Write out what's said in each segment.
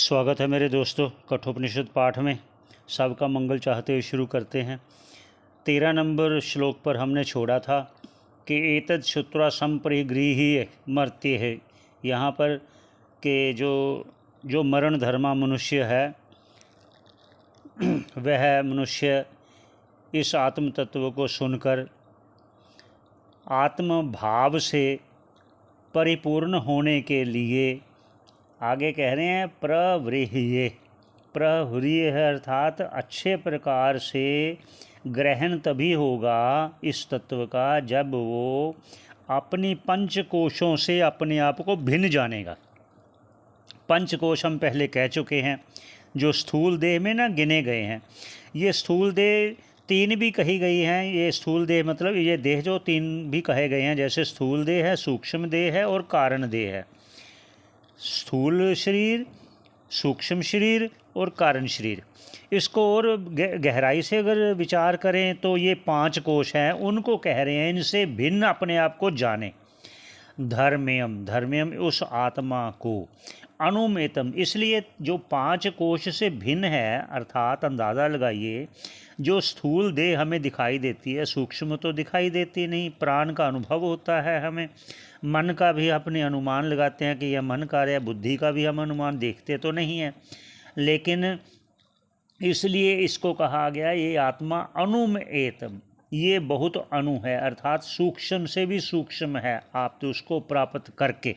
स्वागत है मेरे दोस्तों कठोपनिषद पाठ में। सबका मंगल चाहते हुए शुरू करते हैं। 13 नंबर श्लोक पर हमने छोड़ा था कि एतद श्रुत्वा संपरिगृह्य मर्त्य है। यहाँ पर के जो मरण धर्मा मनुष्य है वह मनुष्य इस आत्म तत्व को सुनकर आत्म भाव से परिपूर्ण होने के लिए आगे कह रहे हैं प्रवृह्य। प्रवृह्य है अर्थात अच्छे प्रकार से ग्रहण तभी होगा इस तत्व का जब वो अपनी पंच कोशों से अपने आप को भिन्न जानेगा। पंच कोश हम पहले कह चुके हैं, जो स्थूल देह में ना गिने गए हैं। ये स्थूल देह तीन भी कही गई हैं। ये स्थूल देह मतलब ये देह जो तीन भी कहे गए हैं, जैसे स्थूल देह है, सूक्ष्म देह है और कारण देह है। स्थूल शरीर, सूक्ष्म शरीर और कारण शरीर। इसको और गहराई से अगर विचार करें तो ये 5 कोश हैं, उनको कह रहे हैं इनसे भिन्न अपने आप को जाने। धर्म्यम, धर्म्यम उस आत्मा को, अनुमेतम इसलिए जो 5 कोश से भिन्न है, अर्थात अंदाज़ा लगाइए जो स्थूल देह हमें दिखाई देती है, सूक्ष्म तो दिखाई देती नहीं, प्राण का अनुभव होता है हमें, मन का भी अपने अनुमान लगाते हैं कि यह मन कार्य है, बुद्धि का भी हम अनुमान देखते तो नहीं है, लेकिन इसलिए इसको कहा गया ये आत्मा अनुमेतम, ये बहुत अणु है अर्थात सूक्ष्म से भी सूक्ष्म है। आप तो उसको प्राप्त करके,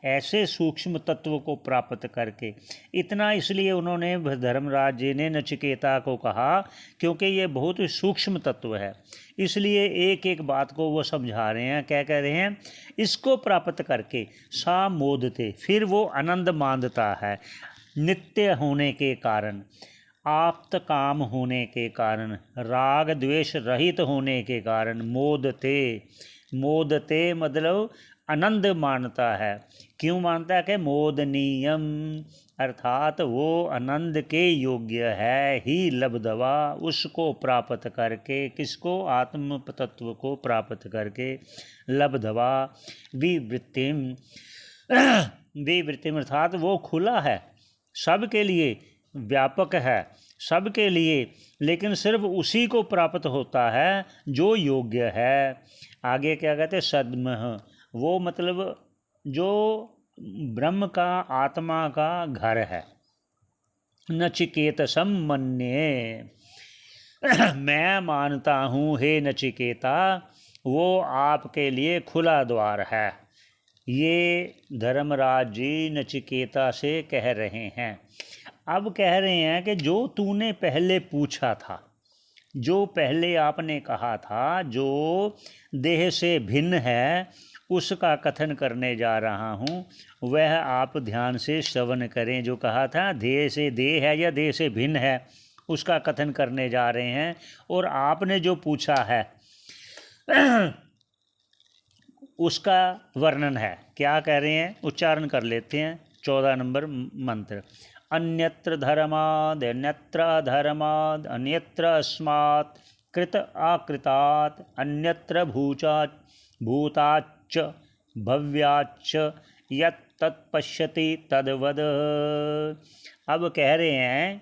ऐसे सूक्ष्म तत्व को प्राप्त करके, इतना इसलिए उन्होंने धर्मराज जी ने नचिकेता को कहा क्योंकि ये बहुत सूक्ष्म तत्व है। इसलिए एक एक बात को वो समझा रहे हैं। क्या कह रहे हैं? इसको प्राप्त करके सा मोदते, फिर वो आनंद मानता है, नित्य होने के कारण, आप्त काम होने के कारण, राग द्वेष रहित होने के कारण, मोदते, मोदते मतलब आनंद मानता है। क्यों मानता है? कि मोदनीयम अर्थात वो आनंद के योग्य है ही लब्धवा, उसको प्राप्त करके, किसको? आत्म तत्व को प्राप्त करके, लब्धवा विवृत्तिम, विवृत्तिम अर्थात वो खुला है, सबके लिए व्यापक है, सबके लिए, लेकिन सिर्फ उसी को प्राप्त होता है जो योग्य है। आगे क्या कहते हैं? सद्मः, वो मतलब जो ब्रह्म का, आत्मा का घर है। नचिकेतसम मन्ये, मैं मानता हूँ हे नचिकेता, वो आपके लिए खुला द्वार है। ये धर्मराज जी नचिकेता से कह रहे हैं। अब कह रहे हैं कि जो तूने पहले पूछा था, जो पहले आपने कहा था, जो देह से भिन्न है, उसका कथन करने जा रहा हूँ। वह आप ध्यान से श्रवण करें। जो कहा था देह से देह है या देह से भिन्न है, उसका कथन करने जा रहे हैं। और आपने जो पूछा है उसका वर्णन है। क्या कह रहे हैं? उच्चारण कर लेते हैं। 14 नंबर मंत्र। अन्यत्र धर्माद, अन्यत्र अधर्माद, अन्यत्र अस्मात्, कृत आकृतात्, अन्यत्र भूताच्च भव्याच्च यत् तत्पश्यति तद्वद। अब कह रहे हैं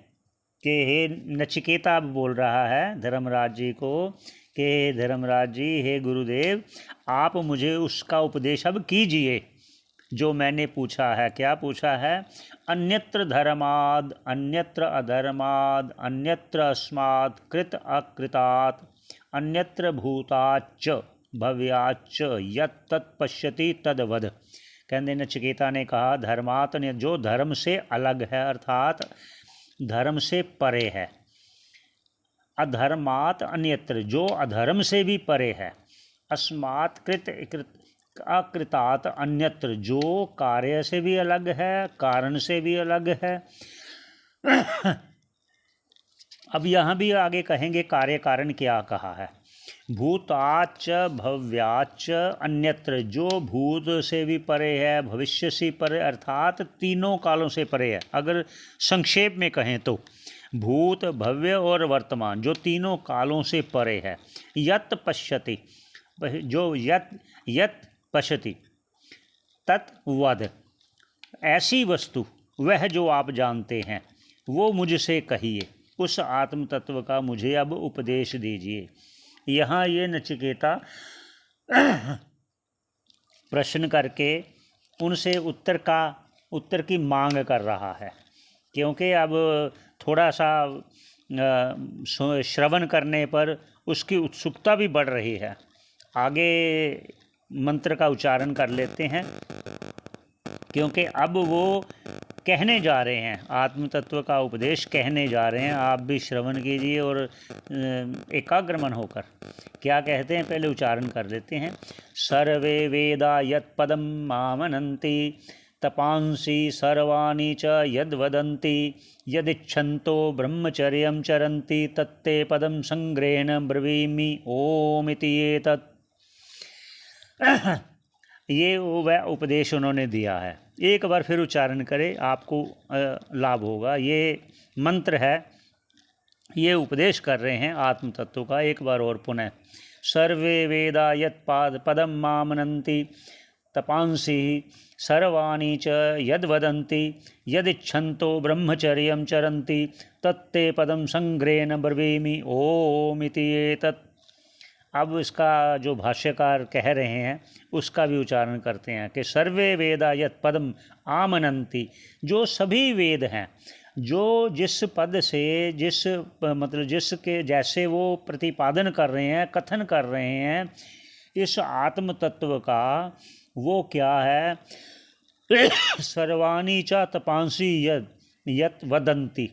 कि हे नचिकेता, अब बोल रहा है धर्मराज जी को कि धर्मराज जी, हे गुरुदेव, आप मुझे उसका उपदेश अब कीजिए जो मैंने पूछा है। क्या पूछा है? अन्यत्र धर्माद, अन्यत्र अधर्माद, अन्यत्र अस्मात्, कृत अकृतात्, अन्यत्र भूताच्च भव्याच्च यत् तत्पश्यति तद्वद। कहते नचिकेता ने कहा धर्मात्, जो धर्म से अलग है अर्थात धर्म से परे है, अधर्मात् अन्यत्र, जो अधर्म से भी परे है, अस्मात् कृत अकृतात् अन्यत्र, जो कार्य से भी अलग है, कारण से भी अलग है। अब यहाँ भी आगे कहेंगे कार्य कारण क्या कहा है। भूताच्च भव्याच्च अन्यत्र, जो भूत से भी परे है, भविष्य से परे अर्थात तीनों कालों से परे है। अगर संक्षेप में कहें तो भूत, भव्य और वर्तमान, जो तीनों कालों से परे है। यत् पश्यति, जो यत् पश्यति, तत्वद, ऐसी वस्तु वह जो आप जानते हैं वो मुझसे कहिए, उस आत्म तत्व का मुझे अब उपदेश दीजिए। यहाँ ये नचिकेता प्रश्न करके उनसे उत्तर की मांग कर रहा है, क्योंकि अब थोड़ा सा श्रवण करने पर उसकी उत्सुकता भी बढ़ रही है। आगे मंत्र का उच्चारण कर लेते हैं, क्योंकि अब वो कहने जा रहे हैं, आत्म तत्व का उपदेश कहने जा रहे हैं। आप भी श्रवण कीजिए और एकाग्र मन होकर क्या कहते हैं पहले उच्चारण कर लेते हैं। सर्वे वेदा यत् पदम मामनन्ति तपांसि सर्वाणि च यद्वदन्ति यदिच्छन्तो ब्रह्मचर्यं चरन्ति तत्ते पदम संग्रहेण ब्रवीमि ओम इति एतत्। ये वह उपदेश उन्होंने दिया है। एक बार फिर उच्चारण करें, आपको लाभ होगा। ये मंत्र है, ये उपदेश कर रहे हैं आत्म तत्व का। एक बार और पुनः, सर्वे वेदा यत् पदम मामनन्ति तपांसि सर्वाणि च यद्वदन्ति यदिच्छन्तो ब्रह्मचर्यं चरन्ति तत्ते पदम संग्रहेण ब्रवीमि ओम इति एतत्। अब इसका जो भाष्यकार कह रहे हैं उसका भी उच्चारण करते हैं कि सर्वे वेदा यत् पदम आमनन्ति, जो सभी वेद हैं, जो जिस पद से जिसके जैसे वो प्रतिपादन कर रहे हैं, कथन कर रहे हैं इस आत्म तत्व का, वो क्या है। सर्वाणि च तपांसि यत् वदन्ति,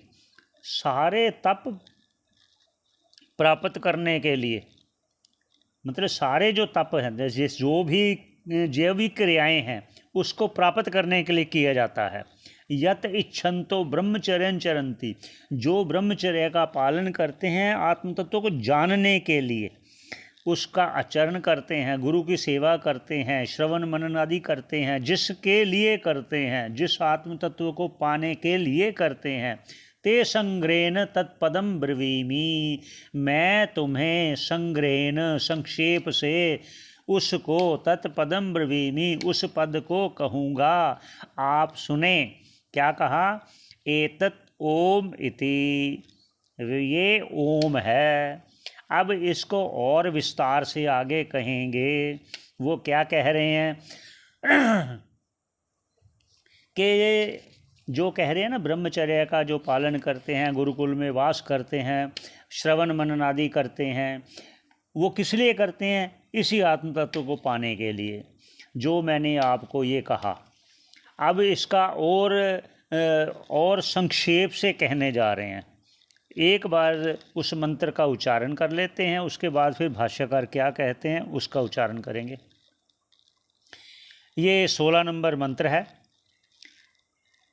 सारे तप प्राप्त करने के लिए, मतलब सारे जो तप हैं, जैसे जो भी जैविक क्रियाएं हैं उसको प्राप्त करने के लिए किया जाता है। यत इच्छन्तो ब्रह्मचर्यं चरन्ति, जो ब्रह्मचर्य का पालन करते हैं आत्म तत्व को जानने के लिए, उसका आचरण करते हैं, गुरु की सेवा करते हैं, श्रवण मनन आदि करते हैं, जिसके लिए करते हैं, जिस आत्म तत्व को पाने के लिए करते हैं, ते संग्रहेण तत्पदम ब्रवीमि, मैं तुम्हें संग्रहेण संक्षेप से उसको तत्पदम ब्रवीमि, उस पद को कहूँगा। आप सुने, क्या कहा, एतत् ओम इति, ये ओम है। अब इसको और विस्तार से आगे कहेंगे। वो क्या कह रहे हैं कि जो कह रहे हैं ना, ब्रह्मचर्य का जो पालन करते हैं, गुरुकुल में वास करते हैं, श्रवण मनन आदि करते हैं, वो किस लिए करते हैं, इसी आत्म तत्व को पाने के लिए, जो मैंने आपको ये कहा। अब इसका और संक्षेप से कहने जा रहे हैं। एक बार उस मंत्र का उच्चारण कर लेते हैं, उसके बाद फिर भाष्यकार क्या कहते हैं उसका उच्चारण करेंगे। ये 16 नंबर मंत्र है।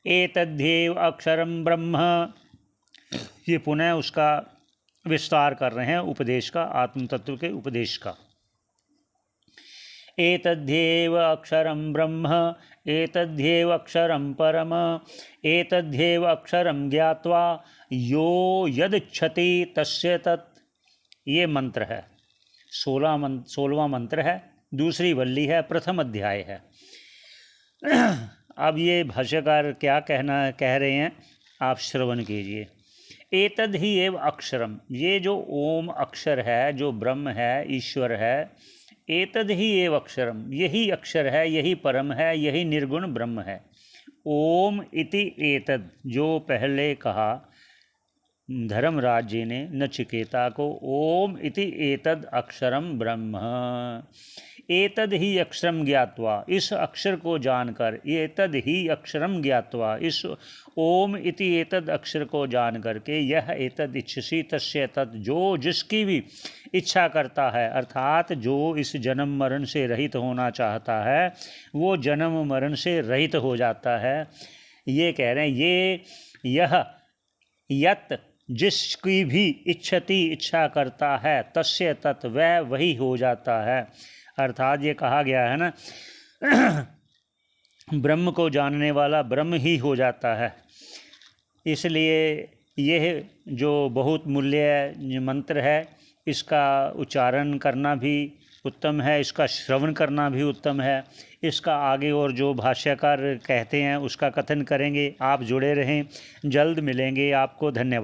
एतद्धेव अक्षरम ब्रह्म, ये पुनः उसका विस्तार कर रहे हैं, उपदेश का, आत्म तत्व के उपदेश का। एतद्धेव अक्षरम ब्रह्म एतद्धेव अक्षरम परम एतद्धेव अक्षरम ज्ञात्वा यो यदिच्छति तस्य तत्। ये मंत्र है, 16वां मंत्र है, दूसरी वल्ली है, प्रथम अध्याय है। अब ये भाष्यकार क्या कह रहे हैं, आप श्रवण कीजिए। एतद् ही एव अक्षरम, ये जो ओम अक्षर है, जो ब्रह्म है, ईश्वर है, एतद् ही एव अक्षरम, यही अक्षर है, यही परम है, यही निर्गुण ब्रह्म है। ओम इति एतद्, जो पहले कहा धर्मराज जी ने नचिकेता को, ओम इति एतद् अक्षरम ब्रह्म, एतद् ही अक्षरम ज्ञात्वा, इस अक्षर को जानकर, एतद् ही अक्षरम ज्ञात्वा, इस ओम इति एतद् अक्षर को जान करके, यह एतद् इच्छसि तस्य तत्, जो जिसकी भी इच्छा करता है, अर्थात जो इस जन्म मरण से रहित होना चाहता है, वो जन्म मरण से रहित हो जाता है। ये कह रहे हैं, यह यत, जिसकी भी इच्छति, इच्छा करता है, तस्य तत्, वह वही हो जाता है। अर्थात ये कहा गया है ना, ब्रह्म को जानने वाला ब्रह्म ही हो जाता है। इसलिए यह जो बहुत मूल्य मंत्र है, इसका उच्चारण करना भी उत्तम है, इसका श्रवण करना भी उत्तम है। इसका आगे और जो भाष्यकार कहते हैं उसका कथन करेंगे। आप जुड़े रहें, जल्द मिलेंगे आपको। धन्यवाद।